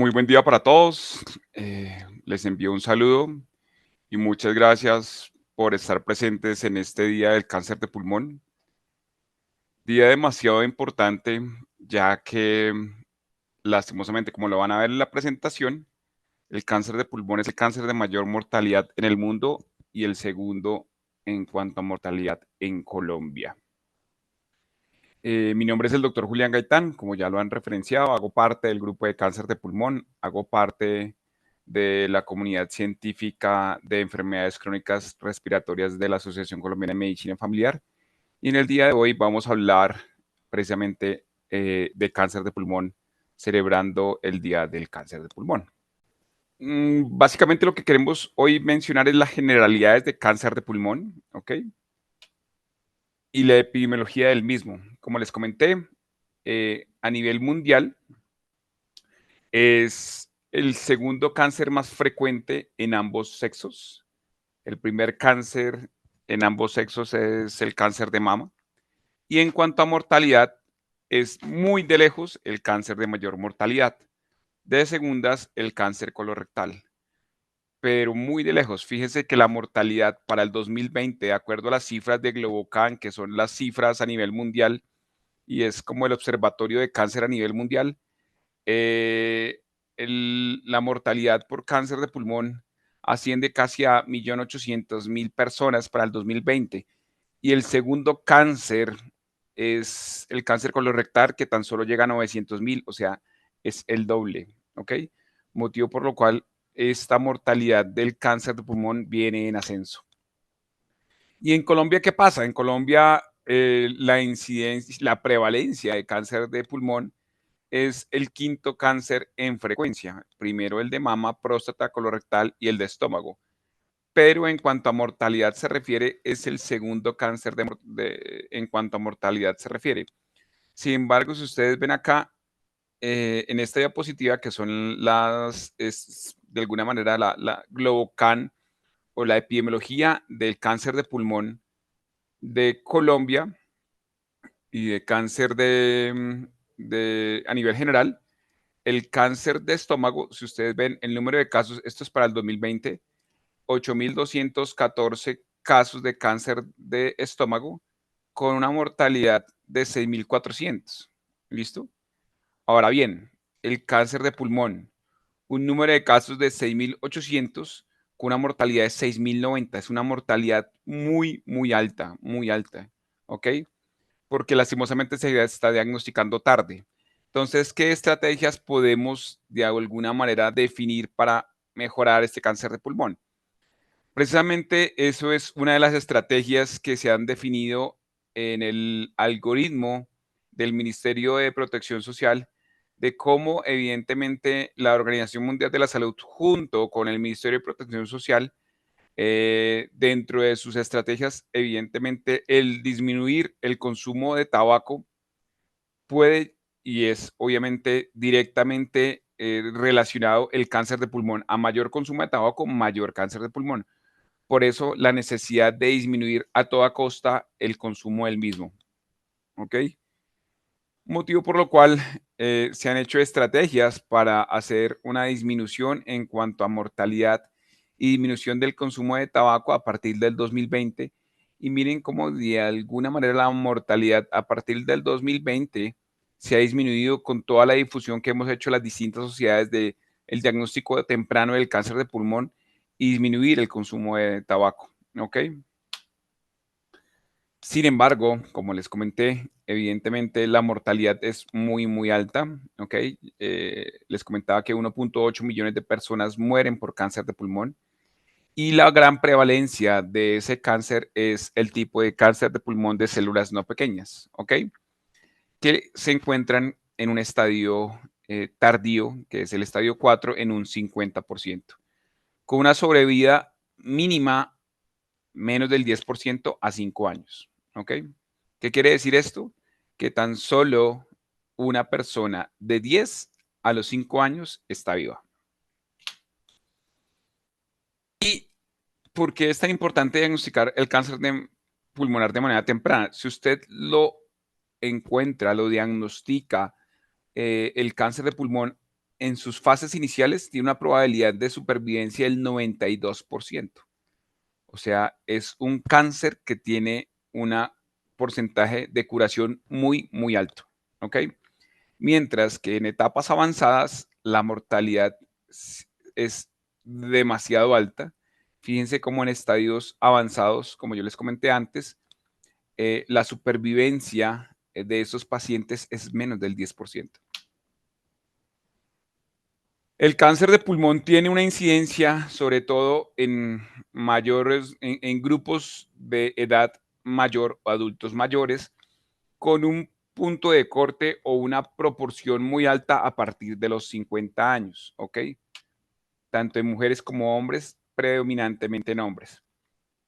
Muy buen día para todos. Les envío un saludo y muchas gracias por estar presentes en este día del cáncer de pulmón. Día demasiado importante, ya que lastimosamente, como lo van a ver en la presentación, el cáncer de pulmón es el cáncer de mayor mortalidad en el mundo y el segundo en cuanto a mortalidad en Colombia. Mi nombre es el doctor Julián Gaitán, como ya lo han referenciado, hago parte del grupo de cáncer de pulmón, hago parte de la comunidad científica de enfermedades crónicas respiratorias de la Asociación Colombiana de Medicina Familiar. Y en el día de hoy vamos a hablar precisamente de cáncer de pulmón, celebrando el Día del Cáncer de Pulmón. Básicamente lo que queremos hoy mencionar es las generalidades de cáncer de pulmón, ¿ok? Y la epidemiología del mismo. Como les comenté, a nivel mundial es el segundo cáncer más frecuente en ambos sexos. El primer cáncer en ambos sexos es el cáncer de mama. Y en cuanto a mortalidad, es muy de lejos el cáncer de mayor mortalidad. De segundas, el cáncer colorectal. Pero muy de lejos. Fíjense que la mortalidad para el 2020, de acuerdo a las cifras de Globocan, que son las cifras a nivel mundial, y es como el observatorio de cáncer a nivel mundial, eh, la mortalidad por cáncer de pulmón asciende casi a 1.800.000 personas para el 2020. Y el segundo cáncer es el cáncer colorectal, que tan solo llega a 900.000, o sea, es el doble, ¿ok? Motivo por lo cual esta mortalidad del cáncer de pulmón viene en ascenso. ¿Y en Colombia qué pasa? En Colombia la incidencia, la prevalencia de cáncer de pulmón es el quinto cáncer en frecuencia. Primero el de mama, próstata, colorectal y el de estómago. Pero en cuanto a mortalidad se refiere, es el segundo cáncer en cuanto a mortalidad se refiere. Sin embargo, si ustedes ven acá, en esta diapositiva, que son es de alguna manera la Globocan o la epidemiología del cáncer de pulmón de Colombia y de cáncer a nivel general, el cáncer de estómago, si ustedes ven el número de casos, esto es para el 2020, 8.214 casos de cáncer de estómago con una mortalidad de 6.400. ¿Listo? Ahora bien, el cáncer de pulmón, un número de casos de 6.800 con una mortalidad de 6.090. Es una mortalidad muy, muy alta, muy alta. ¿Ok? Porque lastimosamente se está diagnosticando tarde. Entonces, ¿qué estrategias podemos de alguna manera definir para mejorar este cáncer de pulmón? Precisamente eso es una de las estrategias que se han definido en el algoritmo del Ministerio de Protección Social, de cómo evidentemente la Organización Mundial de la Salud junto con el Ministerio de Protección Social, dentro de sus estrategias, evidentemente el disminuir el consumo de tabaco puede y es obviamente directamente relacionado el cáncer de pulmón. A mayor consumo de tabaco, mayor cáncer de pulmón. Por eso la necesidad de disminuir a toda costa el consumo del mismo. ¿Ok? Motivo por lo cual se han hecho estrategias para hacer una disminución en cuanto a mortalidad y disminución del consumo de tabaco a partir del 2020. Y miren cómo de alguna manera la mortalidad a partir del 2020 se ha disminuido con toda la difusión que hemos hecho en las distintas sociedades de el diagnóstico temprano del cáncer de pulmón y disminuir el consumo de tabaco. ¿Ok? Sin embargo, como les comenté, evidentemente la mortalidad es muy, muy alta, ¿ok? Les comentaba que 1.8 millones de personas mueren por cáncer de pulmón y la gran prevalencia de ese cáncer es el tipo de cáncer de pulmón de células no pequeñas, ¿ok? Que se encuentran en un estadio tardío, que es el estadio 4, en un 50%, con una sobrevida mínima menos del 10% a 5 años, ¿ok? ¿Qué quiere decir esto? Que tan solo una persona de 10 a los 5 años está viva. ¿Y por qué es tan importante diagnosticar el cáncer pulmonar de manera temprana? Si usted lo encuentra, lo diagnostica, el cáncer de pulmón en sus fases iniciales tiene una probabilidad de supervivencia del 92%. O sea, es un cáncer que tiene un porcentaje de curación muy, muy alto. ¿Ok? Mientras que en etapas avanzadas la mortalidad es demasiado alta. Fíjense cómo en estadios avanzados, como yo les comenté antes, la supervivencia de esos pacientes es menos del 10%. El cáncer de pulmón tiene una incidencia, sobre todo en grupos de edad mayor o adultos mayores, con un punto de corte o una proporción muy alta a partir de los 50 años, ¿ok? Tanto en mujeres como hombres, predominantemente en hombres.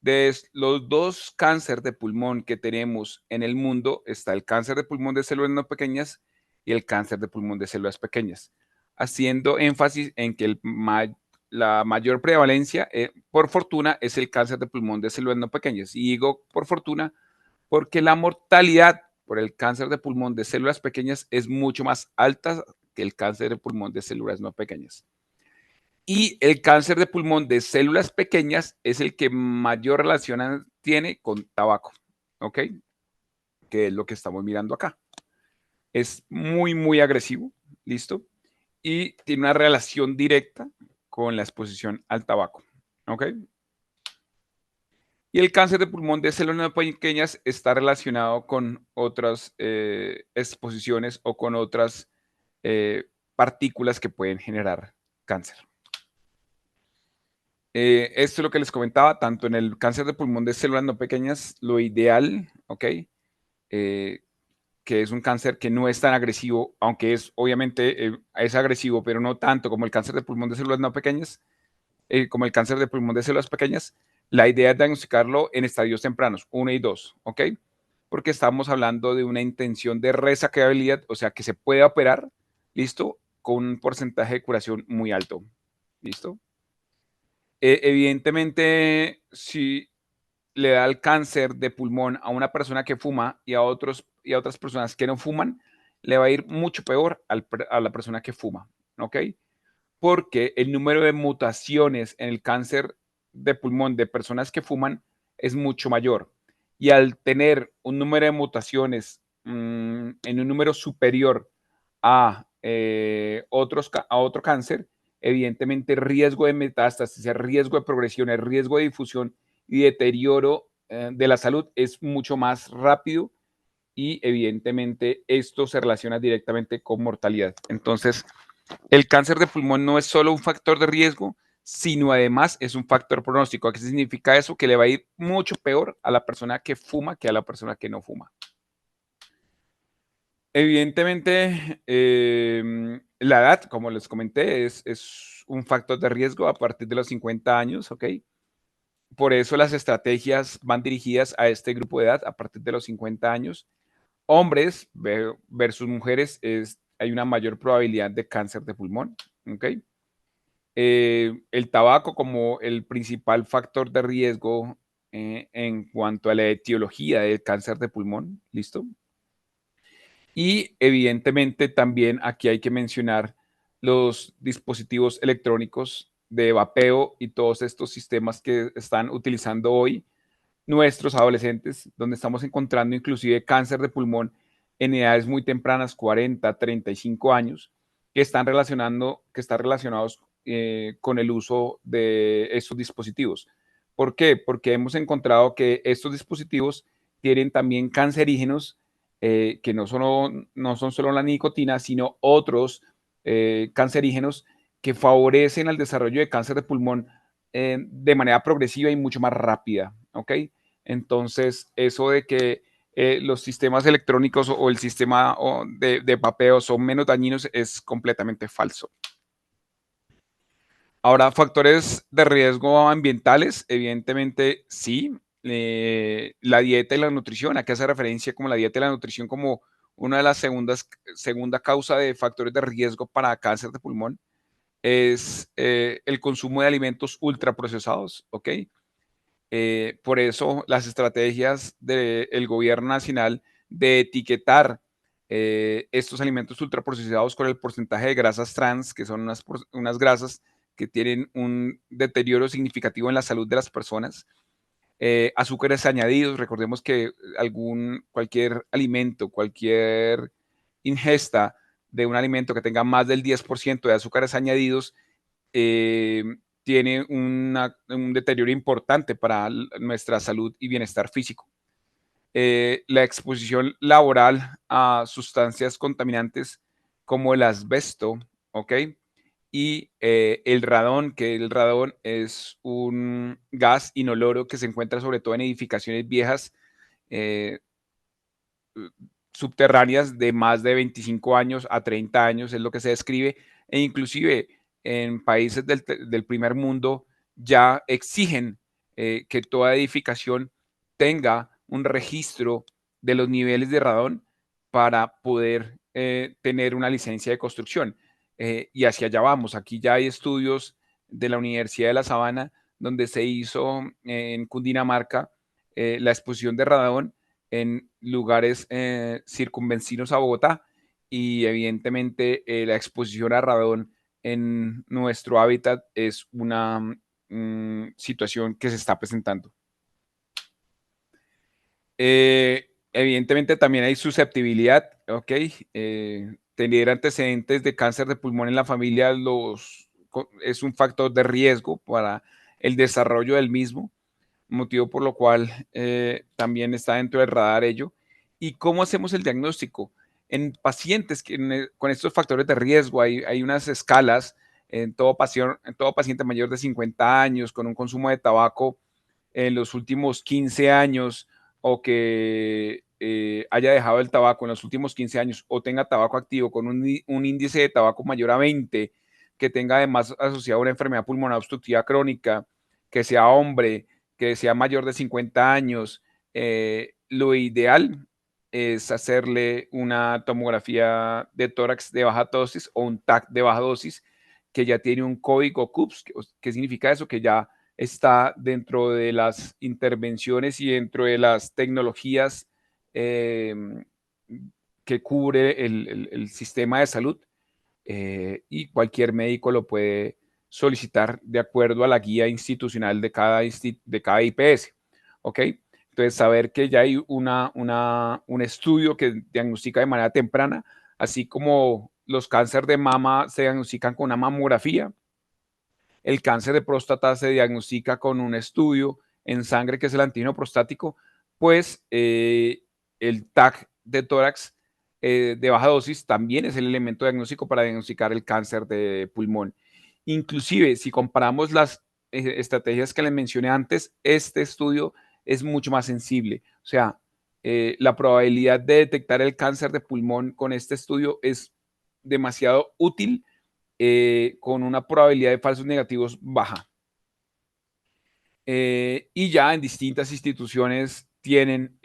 De los dos cánceres de pulmón que tenemos en el mundo, está el cáncer de pulmón de células no pequeñas y el cáncer de pulmón de células pequeñas, haciendo énfasis en que la mayor prevalencia, por fortuna, es el cáncer de pulmón de células no pequeñas. Y digo por fortuna porque la mortalidad por el cáncer de pulmón de células pequeñas es mucho más alta que el cáncer de pulmón de células no pequeñas. Y el cáncer de pulmón de células pequeñas es el que mayor relación tiene con tabaco, ¿ok? Que es lo que estamos mirando acá. Es muy, muy agresivo, ¿listo? Y tiene una relación directa con la exposición al tabaco, ¿ok? Y el cáncer de pulmón de células no pequeñas está relacionado con otras exposiciones o con otras partículas que pueden generar cáncer. Esto es lo que les comentaba, tanto en el cáncer de pulmón de células no pequeñas, lo ideal, ¿ok? Que es un cáncer que no es tan agresivo, aunque es obviamente es agresivo, pero no tanto como el cáncer de pulmón de células no pequeñas, como el cáncer de pulmón de células pequeñas. La idea es diagnosticarlo en estadios tempranos, 1 y 2, ¿ok? Porque estamos hablando de una intención de resacabilidad, o sea, que se puede operar, ¿listo? Con un porcentaje de curación muy alto, ¿listo? Evidentemente, si le da el cáncer de pulmón a una persona que fuma y a otras personas que no fuman, le va a ir mucho peor a la persona que fuma, ¿ok? Porque el número de mutaciones en el cáncer de pulmón de personas que fuman es mucho mayor. Y al tener un número de mutaciones en un número superior a, a otro cáncer, evidentemente el riesgo de metástasis, el riesgo de progresión, el riesgo de difusión y deterioro de la salud es mucho más rápido y evidentemente esto se relaciona directamente con mortalidad. Entonces, el cáncer de pulmón no es solo un factor de riesgo, sino además es un factor pronóstico. ¿Qué significa eso? Que le va a ir mucho peor a la persona que fuma que a la persona que no fuma. Evidentemente, la edad, como les comenté, es un factor de riesgo a partir de los 50 años, ¿ok? Por eso las estrategias van dirigidas a este grupo de edad a partir de los 50 años. Hombres versus mujeres, hay una mayor probabilidad de cáncer de pulmón, ¿ok? El tabaco como el principal factor de riesgo en cuanto a la etiología del cáncer de pulmón, ¿listo? Y evidentemente también aquí hay que mencionar los dispositivos electrónicos de vapeo y todos estos sistemas que están utilizando hoy nuestros adolescentes, donde estamos encontrando inclusive cáncer de pulmón en edades muy tempranas, 40, 35 años, que están relacionados con el uso de estos dispositivos. ¿Por qué? Porque hemos encontrado que estos dispositivos tienen también cancerígenos que no son solo la nicotina, sino otros cancerígenos que favorecen el desarrollo de cáncer de pulmón de manera progresiva y mucho más rápida, ¿ok? Entonces, eso de que los sistemas electrónicos o el sistema de vapeo son menos dañinos es completamente falso. Ahora, factores de riesgo ambientales, evidentemente sí. La dieta y la nutrición, ¿a qué hace referencia como la dieta y la nutrición como una de las segunda causa de factores de riesgo para cáncer de pulmón? Es el consumo de alimentos ultraprocesados, ¿ok? Por eso las estrategias del gobierno nacional de etiquetar estos alimentos ultraprocesados con el porcentaje de grasas trans, que son unas grasas que tienen un deterioro significativo en la salud de las personas. Azúcares añadidos, recordemos que cualquier alimento, cualquier ingesta de un alimento que tenga más del 10% de azúcares añadidos, eh, tiene un deterioro importante para nuestra salud y bienestar físico. La exposición laboral a sustancias contaminantes como el asbesto, ¿ok? Y el radón, que el radón es un gas inoloro que se encuentra sobre todo en edificaciones viejas, eh, subterráneas de más de 25 años a 30 años, es lo que se describe, e inclusive en países del primer mundo ya exigen que toda edificación tenga un registro de los niveles de radón para poder tener una licencia de construcción. Y hacia allá vamos. Aquí ya hay estudios de la Universidad de La Sabana donde se hizo en Cundinamarca la exposición de radón en lugares circunvecinos a Bogotá y evidentemente la exposición a radón en nuestro hábitat es una situación que se está presentando. Evidentemente también hay susceptibilidad, ¿ok? Tener antecedentes de cáncer de pulmón en la familia es un factor de riesgo para el desarrollo del mismo, motivo por lo cual también está dentro del radar ello. ¿Y cómo hacemos el diagnóstico? En pacientes con estos factores de riesgo hay unas escalas en todo paciente mayor de 50 años con un consumo de tabaco en los últimos 15 años o que haya dejado el tabaco en los últimos 15 años o tenga tabaco activo con un índice de tabaco mayor a 20, que tenga además asociado una enfermedad pulmonar obstructiva crónica, que sea hombre, que sea mayor de 50 años, lo ideal es hacerle una tomografía de tórax de baja dosis o un TAC de baja dosis que ya tiene un código CUPS. ¿Qué significa eso? Que ya está dentro de las intervenciones y dentro de las tecnologías eh, que cubre el sistema de salud, y cualquier médico lo puede solicitar de acuerdo a la guía institucional de cada IPS. ¿Ok? Entonces, saber que ya hay un estudio que diagnostica de manera temprana, así como los cánceres de mama se diagnostican con una mamografía, el cáncer de próstata se diagnostica con un estudio en sangre que es el antígeno prostático, pues el TAC de tórax de baja dosis también es el elemento diagnóstico para diagnosticar el cáncer de pulmón. Inclusive, si comparamos las estrategias que les mencioné antes, este estudio es mucho más sensible. O sea, la probabilidad de detectar el cáncer de pulmón con este estudio es demasiado útil, con una probabilidad de falsos negativos baja. Y ya en distintas instituciones tienen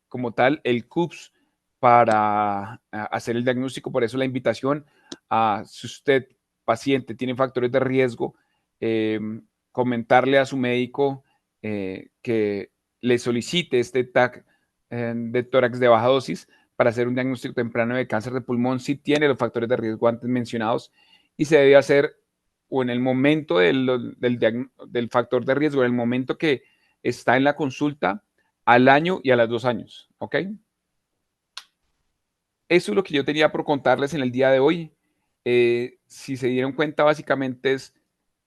como tal el CUPS para hacer el diagnóstico. Por eso la invitación a, si usted, paciente, tiene factores de riesgo, eh, comentarle a su médico que le solicite este TAC de tórax de baja dosis para hacer un diagnóstico temprano de cáncer de pulmón si tiene los factores de riesgo antes mencionados, y se debe hacer o en el momento del factor de riesgo, en el momento que está en la consulta, al año y a los 2 años. ¿Ok? Eso es lo que yo tenía por contarles en el día de hoy. Si se dieron cuenta, básicamente es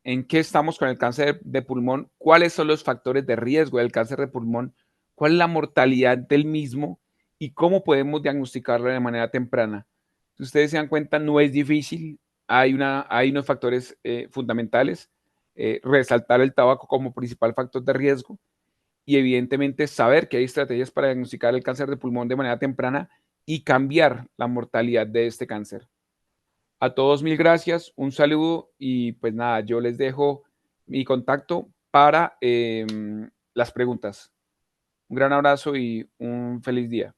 en qué estamos con el cáncer de pulmón, cuáles son los factores de riesgo del cáncer de pulmón, cuál es la mortalidad del mismo y cómo podemos diagnosticarlo de manera temprana. Si ustedes se dan cuenta, no es difícil. Hay unos factores fundamentales. Resaltar el tabaco como principal factor de riesgo y evidentemente saber que hay estrategias para diagnosticar el cáncer de pulmón de manera temprana y cambiar la mortalidad de este cáncer. A todos mil gracias, un saludo y pues nada, yo les dejo mi contacto para las preguntas. Un gran abrazo y un feliz día.